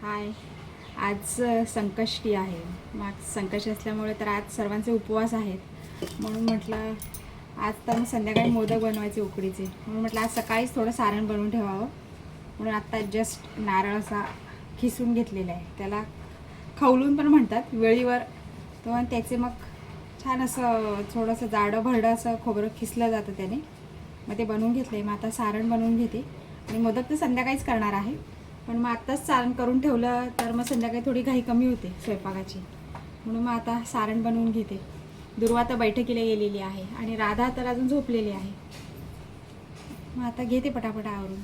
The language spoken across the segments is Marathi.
हाय. आज संकष्टी आहे. मग संकष्टी असल्यामुळे तर आज सर्वांचे उपवास आहेत. म्हणून म्हटलं आज तर संध्याकाळी मोदक बनवायचे उकडीचे. म्हणून म्हटलं आज सकाळीच थोडं सारण बनवून ठेवावं. म्हणून आत्ता जस्ट नारळ असा खिसून घेतलेला आहे. त्याला खवलून पण म्हणतात वेळीवर. तर त्याचे मग छान असं थोडंसं जाडं भरडं असं खोबरं खिसलं जातं त्याने. मग ते बनवून घेतलं आहे. मग आता सारण बनवून घेते. आणि मोदक तर संध्याकाळीच करणार आहे. पण मग आत्ताच सारण करून ठेवलं तर मग संध्याकाळी थोडी घाई कमी होते स्वयंपाकाची. म्हणून मग आता सारण बनवून घेते. दुर्वा तर बैठकीला गेलेली आहे आणि राधा तर अजून झोपलेली आहे. मग आता घेते पटापट आवरून.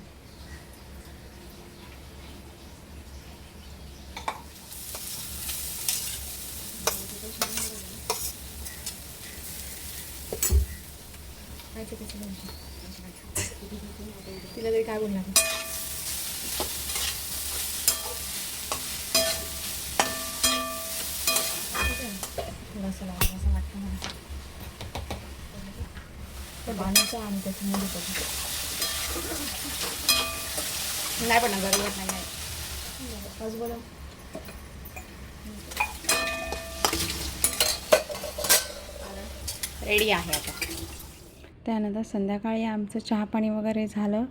तिला तरी काय बोलणार. थोडंसं लागलं असं वाटतं मला. तर बांधायचं आणि त्याच्यामध्ये नाही पण गरज नाही. आज बोला रेडी आहे आता. त्यानंतर संध्याकाळी आमचं चहापाणी वगैरे झालं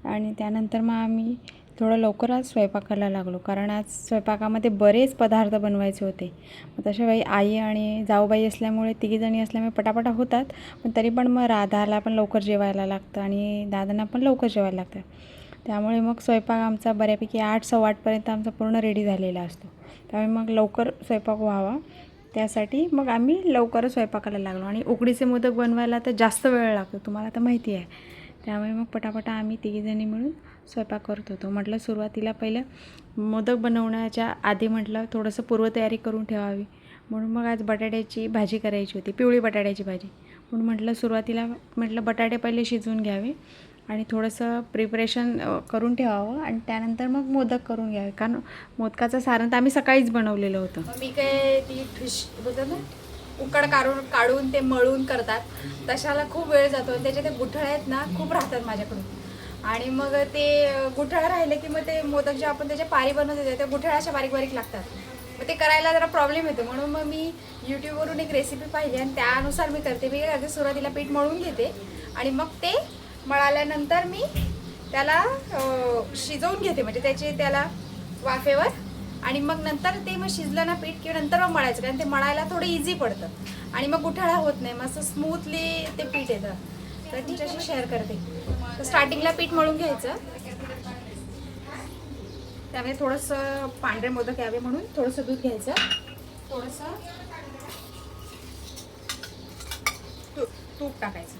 आणि त्यानंतर मग आम्ही थोडं लवकरच स्वयंपाकाला लागलो, कारण आज स्वयंपाकामध्ये बरेच पदार्थ बनवायचे होते. मग तशा वेळी आई आणि जाऊबाई असल्यामुळे तिघीजणी असल्यामुळे पटापटा होतात. पण तरी पण मग राधाला पण लवकर जेवायला लागतं आणि दादांना पण लवकर जेवायला लागतं. त्यामुळे मग स्वयंपाक आमचा बऱ्यापैकी 8-8:15 आमचा पूर्ण रेडी झालेला असतो. त्यामुळे मग लवकर स्वयंपाक व्हावा त्यासाठी मग आम्ही लवकरच स्वयंपाकाला लागलो. आणि उकडीचे मोदक बनवायला तर जास्त वेळ लागतो, तुम्हाला तर माहिती आहे. त्यामुळे मग पटापटा आम्ही तिघीजणी मिळून स्वयंपाक करत होतो. म्हटलं सुरुवातीला पहिलं मोदक बनवण्याच्या आधी म्हटलं थोडंसं पूर्वतयारी करून ठेवावी. म्हणून मग आज बटाट्याची भाजी करायची होती, पिवळी बटाट्याची भाजी. म्हणून म्हटलं सुरुवातीला बटाटे पहिले शिजवून घ्यावे आणि थोडंसं प्रिपरेशन करून ठेवावं आणि त्यानंतर मग मोदक करून घ्यावे. कारण मोदकाचं सारण तर आम्ही सकाळीच बनवलेलं होतं. मी काय ती फिश बोलतात ना, उकड काढून ते मळून करतात, तशाला खूप वेळ जातो. त्याचे ते गुठळे आहेत ना खूप राहतात माझ्याकडून. आणि मग ते गुठळं राहिले की मग ते मोदक जे आपण त्याच्या पारी बनवत होते त्या गुठळ्या अशा बारीक बारीक लागतात. मग ते करायला जरा प्रॉब्लेम येतो. म्हणून मग मी यूट्यूबवरून एक रेसिपी पाहिली आणि त्यानुसार मी करते. मी अगदी सुरुवातीला पीठ मळून घेते आणि मग ते मळाल्यानंतर मी त्याला शिजवून घेते, म्हणजे त्याला वाफेवर. आणि मग नंतर ते मग शिजलं ना पीठ की नंतर मग मळायचं, कारण ते मळायला थोडं इझी पडतं आणि मग गुठळा होत नाही. मग असं स्मूथली ते पीठ येतं. तर तुमच्याशी शेअर करते. तर स्टार्टिंगला पीठ मळून घ्यायचं. त्यामुळे थोडंसं पांढरे मोदक यावे म्हणून थोडंसं दूध घ्यायचं, थोडंसं तूप टाकायचं,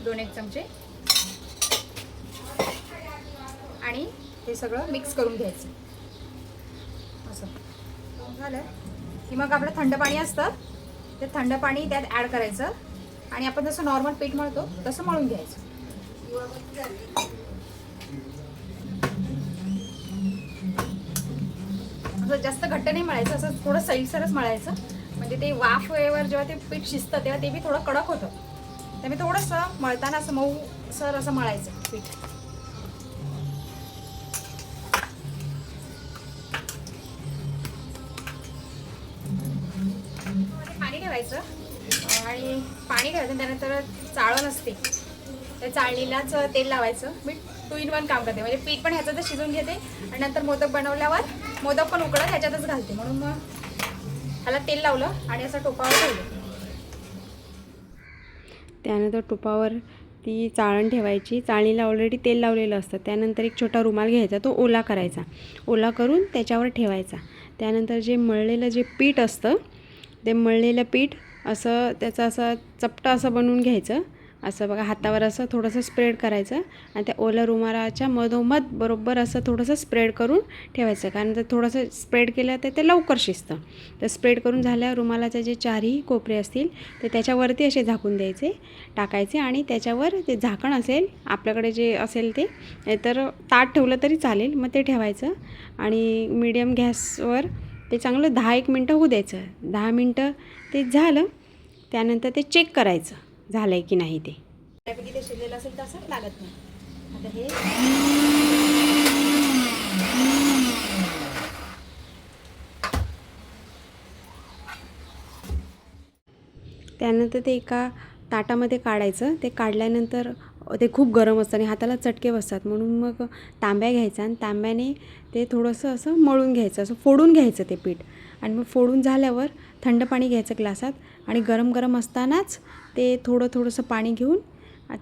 2-1 चमचे, आणि हे सगळं मिक्स करून घ्यायचं. असं झालं की मग आपलं थंड पाणी असतं, ते थंड पाणी त्यात ॲड करायचं आणि आपण जसं नॉर्मल पीठ मळतो तसं मळून घ्यायचं. असं जास्त घट्ट नाही मळायचं, असं थोडं सैलसरच मळायचं. म्हणजे ते वाफेवर जेव्हा ते पीठ शिजतं तेव्हा ते बी थोडं कडक होतं. त्यामुळे थोडंसं मळताना असं मऊ सर असं मळायचं पीठ. पाणी ठेवायचं आणि पाणी ठेवायचं. त्यानंतर चाळण असते, त्या चाळणीलाच तेल लावायचं. मी 2 in 1 काम करते, म्हणजे पीठ पण ह्याच्यातच शिजवून घेते आणि नंतर मोदक बनवल्यावर मोदक पण उकडत ह्याच्यातच घालते. म्हणून मग ह्याला तेल लावलं आणि असं टोपावर ठेवलं. त्यानंतर टोपावर ती चाळण ठेवायची. चाळणीला ऑलरेडी तेल लावलेलं असतं. त्यानंतर एक छोटा रुमाल घ्यायचा, तो ओला करायचा. ओला करून त्याच्यावर ठेवायचा. त्यानंतर जे मळलेलं जे पीठ असतं ते मळलेलं पीठ असं त्याचं असं चपटं असं बनवून घ्यायचं. असं बघा हातावर असं थोडंसं स्प्रेड करायचं आणि त्या ओल्या रुमालाच्या मधोमध बरोबर असं थोडंसं स्प्रेड करून ठेवायचं. कारण जर थोडंसं स्प्रेड केलं तर ते लवकर शिजतं. तर स्प्रेड करून झाल्यावर रुमालाचे जे 4ही कोपरे असतील ते त्याच्यावरती असे झाकून द्यायचे, टाकायचे आणि त्याच्यावर ते झाकण असेल आपल्याकडे जे असेल ते, तर ताट ठेवलं तरी चालेल, मग ते ठेवायचं आणि मीडियम गॅसवर ते चांगलं 10-1 मिनटं होऊ द्यायचं. 10 मिनटं ते झालं त्यानंतर ते चेक करायचं झालं आहे की नाही. ते त्यापैकी ते शिजलेलं असेल तर असं लागत नाही. आता हे त्यानंतर ते एका ताटामध्ये काढायचं. ते काढल्यानंतर ते खूप गरम असतं आणि हाताला चटके बसतात, म्हणून मग तांब्या घ्यायचा आणि तांब्याने ते थोडंसं असं मळून घ्यायचं, असं फोडून घ्यायचं ते पीठ. आणि मग फोडून झाल्यावर थंड पाणी घ्यायचं ग्लासात आणि गरम गरम असतानाच ते थोडंसं पाणी घेऊन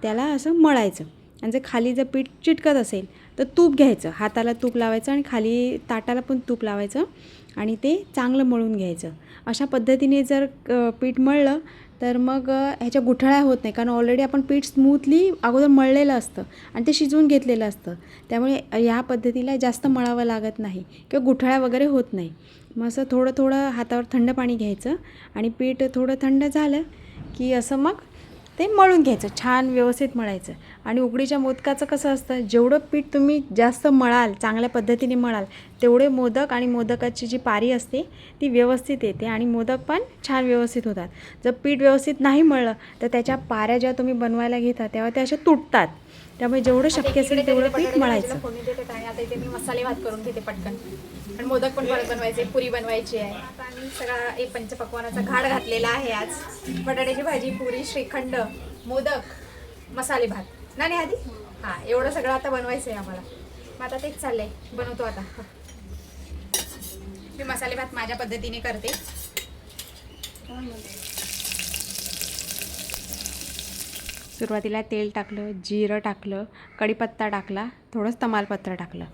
त्याला असं मळायचं. आणि जर खाली जर पीठ चिटकत असेल तर तूप घ्यायचं, हाताला तूप लावायचं आणि खाली ताटाला पण तूप लावायचं आणि ते चांगलं मळून घ्यायचं. अशा पद्धतीने जर पीठ मळलं तर मग ह्याच्या गुठळ्या होत नाही, कारण ऑलरेडी आपण पीठ स्मूथली अगोदर मळलेलं असतं आणि ते शिजवून घेतलेलं असतं. त्यामुळे ह्या पद्धतीला जास्त मळावं लागत नाही किंवा गुठळ्या वगैरे होत नाही. मग असं थोडं हातावर थंड पाणी घ्यायचं आणि पीठ थोडं थंड झालं की असं मग ते मळून घ्यायचं, छान व्यवस्थित मळायचं. आणि उकडीच्या मोदकाचं कसं असतं, जेवढं पीठ तुम्ही जास्त मळाल, चांगल्या पद्धतीने मळाल, तेवढे मोदक आणि मोदकाची जी पारी असते ती व्यवस्थित येते आणि मोदक पण छान व्यवस्थित होतात. जर पीठ व्यवस्थित नाही मळलं तर त्याच्या पाऱ्या जेव्हा तुम्ही बनवायला घेता तेव्हा त्या अशा तुटतात. त्यामुळे जेवढं शक्य असेल तेवढं पीठ मळायचं. फोडणी देते आणि आता इथे मी मसाले भात करून घेते पटकन. आणि मोदक पण परत बनवायचे, पुरी बनवायची आहे. आता आम्ही सगळा एक पंचपक्वानाचा घाट घातलेला आहे आज. बटाट्याची भाजी, पुरी, श्रीखंड, मोदक, मसाले भात नाही आधी हां, एवढं सगळं आता बनवायचं आहे आम्हाला. मग आता तेच चाललंय, बनवतो आता. मी मसाले भात माझ्या पद्धतीने करते. सुरुवातीला तेल टाकलं, जिरं टाकलं, कढीपत्ता टाकला, थोडंसं तमालपत्र टाकलं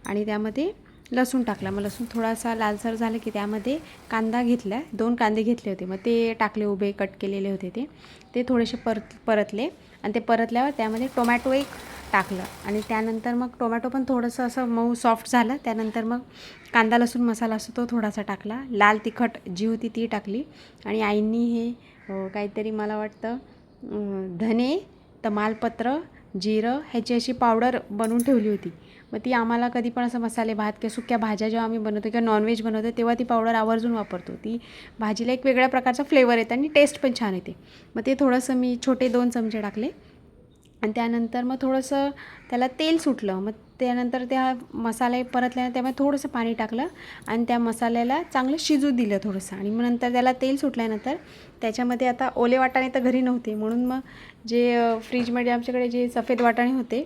आणि त्यामध्ये लसूण टाकला. मग लसूण थोडासा लालसर झालं की त्यामध्ये कांदा घेतला, 2 कांदे घेतले होते, मग ते टाकले, उभे कट केलेले होते ते थोडेसे परतले आणि ते परतल्यावर त्यामध्ये टोमॅटो एक टाकलं आणि त्यानंतर मग टोमॅटो पण थोडंसं असं मऊ सॉफ्ट झालं. त्यानंतर मग कांदा लसूण मसाला असतो तो थोडासा टाकला, लाल तिखट जी होती ती टाकली आणि आईंनी हे काहीतरी मला वाटतं धने, तमालपत्र, जिरं ह्याची अशी पावडर बनवून ठेवली होती. मग ती आम्हाला कधी पण असं मसाले भात किंवा सुक्या भाज्या जेव्हा आम्ही बनवतो किंवा नॉनव्हेज बनवतो तेव्हा ती पावडर आवर्जून वापरतो. ती भाजीला एक वेगळ्या प्रकारचा फ्लेवर येते आणि टेस्ट पण छान येते. मग ते थोडंसं मी छोटे 2 चमचे टाकले आणि त्यानंतर मग थोडंसं त्याला तेल सुटलं. मग त्यानंतर त्या मसाले परतल्यानंतर त्यामध्ये थोडंसं पाणी टाकलं आणि त्या मसाल्याला चांगलं शिजू दिलं थोडंसं. आणि मग नंतर त्याला तेल सुटल्यानंतर त्याच्यामध्ये आता ओले वाटाणे तर घरी नव्हते, म्हणून मग जे फ्रीजमध्ये आमच्याकडे जे सफेद वाटाणे होते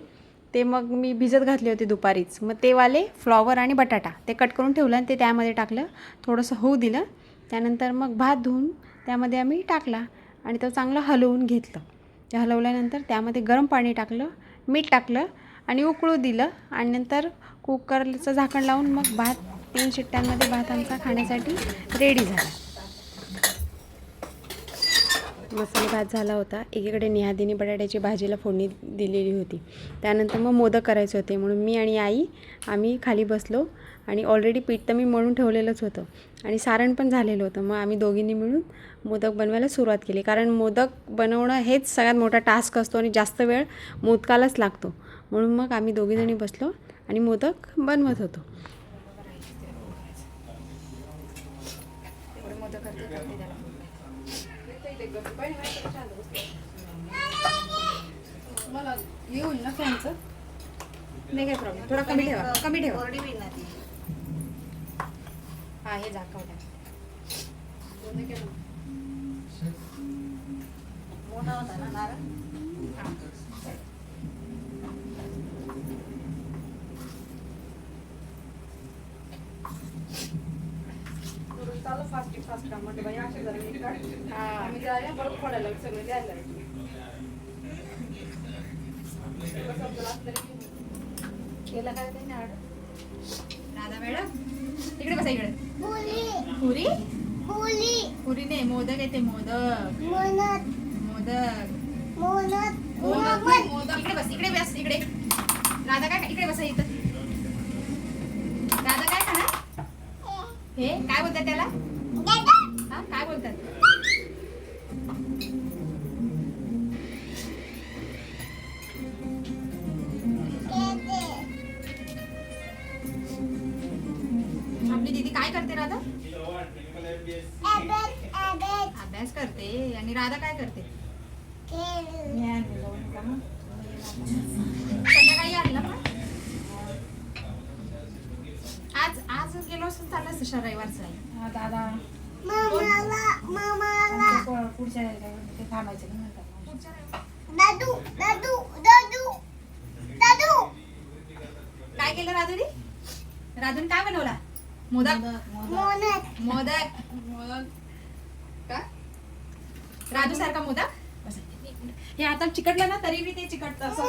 ते मग मी भिजत घातले होते दुपारीच. मग ते वाले फ्लॉवर आणि बटाटा ते कट करून ठेवलं आणि ते त्यामध्ये टाकलं, थोडंसं होऊ दिलं. त्यानंतर मग भात धुवून त्यामध्ये आम्ही टाकला आणि तो चांगलं हलवून घेतलं. ते हलवल्यानंतर त्यामध्ये गरम पाणी टाकलं, मीठ टाकलं आणि उकळू दिलं आणि नंतर कुकरचं झाकण लावून मग भात 3 शिट्ट्यांमध्ये भात आमचा खाण्यासाठी रेडी झाला. मसाले भात झाला होता. एकीकडे निहादीने बटाट्याची भाजीला फोडणी दिलेली होती. त्यानंतर मग मोदक करायचे होते, म्हणून मी आणि आई आम्ही खाली बसलो आणि ऑलरेडी पीठ तर मी मळून ठेवलेलंच होतं आणि सारण पण झालेलं होतं. मग आम्ही दोघींनी मिळून मोदक बनवायला सुरुवात केली, कारण मोदक बनवणं हेच सगळ्यात मोठा टास्क असतो आणि जास्त वेळ मोदकालाच लागतो. म्हणून मग आम्ही दोघीजणी बसलो आणि मोदक बनवत होतो. मला येऊन ना फॅनचं नाही काय प्रॉब्लेम, थोडा कमी ठेवा. हा, हे झाकव द्या. मोठा होता ना नारळ. चालू फास्ट काम म्हणजे बाई अशा जरा आम्ही जायला बरोबर पडायला सगळं द्यायला. केला काय ते ना राधा मॅडम इकडे बसा. इकडे पुरी पुरी नाही, मोदक येते. मोदक इकडे बस, इकडे बस. इकडे राधा काय, इकडे बसा. इथं राधा काय खाणार? हे काय बोलतात त्याला? हा, काय बोलतात? आपली दीदी काय करते राधा? अभ्यास करते. आणि राधा काय करते? संध्याकाळी आणलं पण आज गेलो असं चाललं असतं रविवारचं आहे. दादा पुढच्या ते थांबायचं नाही म्हणतात. काय केलं राधुनी? राधून काय बनवला? मोदक. मोदक का? राजू सारखा मोदक. हे आता चिकटलं ना तरी बी ते चिकटतं असं असतं.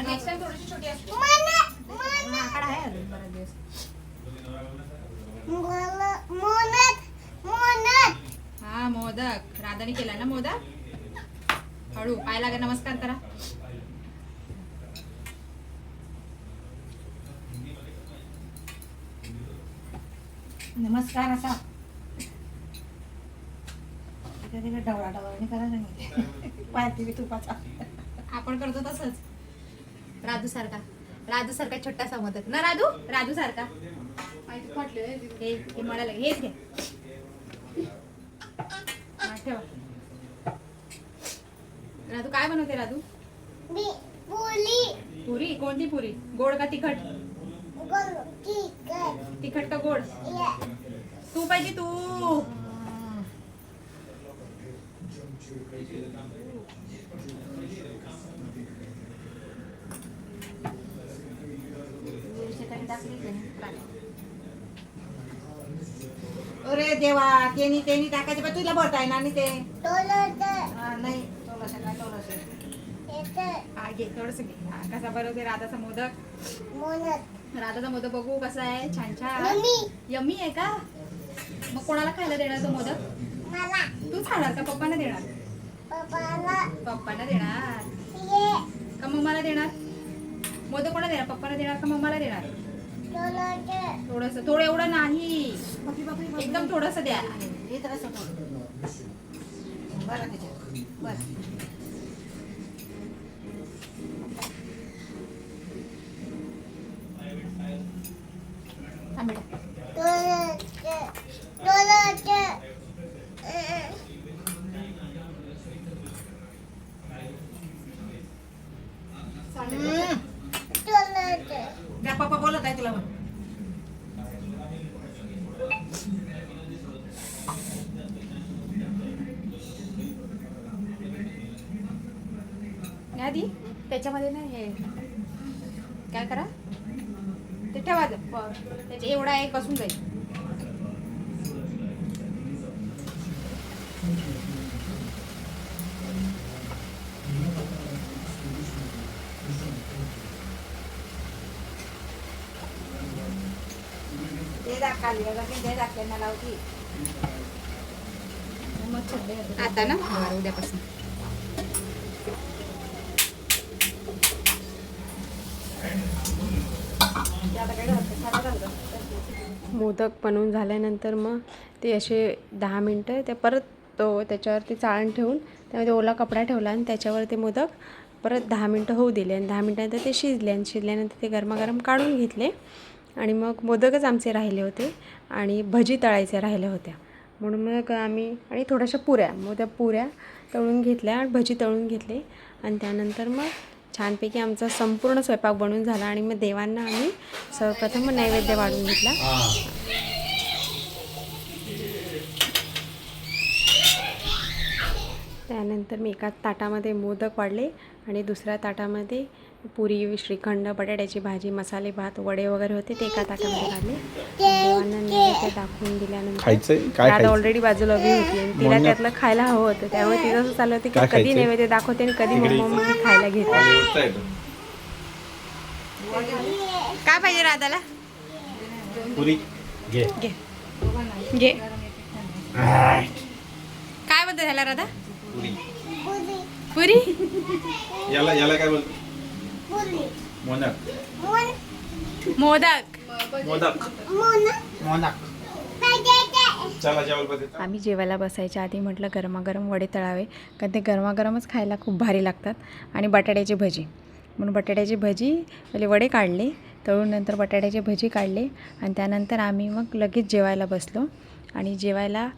Next time थोडीशी छोटी असते. आकडा आहे अजून बराच दिवस. हा मोदक राधाने केला ना मोदक. हळू पाय लागा, नमस्कार करा. नमस्कार असा तिकडे डवळा डवळणी करा नाही पाहते मी तुपाचा. आपण करतो तसंच. राजू सारखा छोटासा मोदक ना राजू. राजू सारखा हे म्हणाला हेच घे. हा, ठेवा. राजू काय बनवते राजू? पुरी. कोणती पुरी? गोड का तिखट? तिखट का गोड? तू पाहिजे तू. अरे देवा तेनी टाकायचे पण तुला बोलताय ना. आणि ते नाही हा घे थोडस घे. हा, कसा बनवते राधाचा मोदक? राधाचा मोदक बघू कसा आहे. छान छान यम्मी आहे का? मग कोणाला खायला देणार तो मोदक? तूच खाणार का? पप्पांना देणार? पप्पांना देणार का मम्माला देणार? मोदक कोणा देणार? पप्पांना देणार का मम्माला देणार? थोडस. थोडं एवढं नाही, एकदम थोडस द्या. हे तर असं बरं त्याच्यात बरं. थांब बेटा. त्या पप्पा बोलत आहे तुला. आधी त्याच्यामध्ये नाही हे काय करा ते ठेवा. त्याच्या एवढा एक बसून जाईल. ते दाखवली ते दाखवायला लावती आता ना बरं, उद्यापासून. मोदक बनवून झाल्यानंतर मग ते असे 10 मिनटं ते परत त्याच्यावरती चाळण ठेवून त्यामध्ये ओला कपडा ठेवला आणि त्याच्यावर ते मोदक परत 10 मिनटं होऊ दिले. आणि 10 मिनटानंतर ते शिजले आणि शिजल्यानंतर ते गरमागरम काढून घेतले. आणि मग मोदकच आमचे राहिले होते आणि भजी तळायचे राहिल्या होत्या म्हणून मग आम्ही आणि थोड्याशा पुऱ्या मग त्या पुऱ्या तळून घेतल्या आणि भजी तळून घेतले. आणि त्यानंतर मग छानपैकी आमचा संपूर्ण स्वयंपाक बनवून झाला. आणि मग देवांना आम्ही सर्वप्रथम नैवेद्य वाढून घेतला. त्यानंतर मी एका ताटामध्ये मोदक वाढले आणि दुसऱ्या ताटामध्ये पुरी, श्रीखंड, बटाट्याची भाजी, मसाले भात, वडे वगैरे होते ते एका ताटामध्ये काढले. देवांना नैवेद्य दाखवून दिल्यानंतर दादा ऑलरेडी बाजूला उभी होती आणि तिला त्यातलं खायला हवं होतं. त्यामुळे तिचं असं चाललं होतं की कधी नैवेद्य दाखवते आणि कधी मम्मी खायला घेते. काय पाहिजे राधाला? पुरी घे घे घे. काय म्हणते त्याला राधा? पुरी. याला याला काय बोलतो? मोदक मोदक. मोदक मोदक. चला जेवायला बसायचं. आम्ही जेवायला बसायच्या आधी म्हटलं गरमागरम वडे तळावे कारण ते गरमागरमच खायला खूप भारी लागतात. आणि बटाट्याची भजी म्हणून बटाट्याची भजी पहिले वडे काढले तळून नंतर बटाट्याची भजी काढले. आणि त्यानंतर आम्ही मग लगेच जेवायला बसलो. आणि जेवायला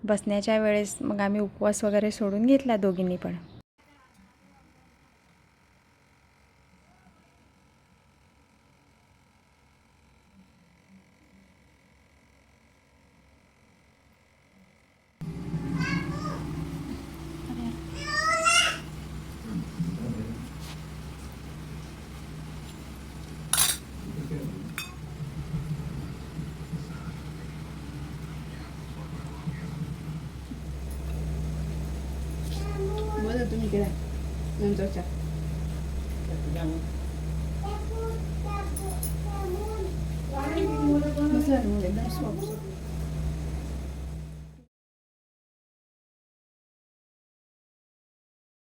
बसण्याच्या वेळेस मग आम्ही उपवास वगैरे सोडून घेतला दोघींनी पण. तुम्ही केला नंतरच्या बसला ना, एकदम सॉफ्ट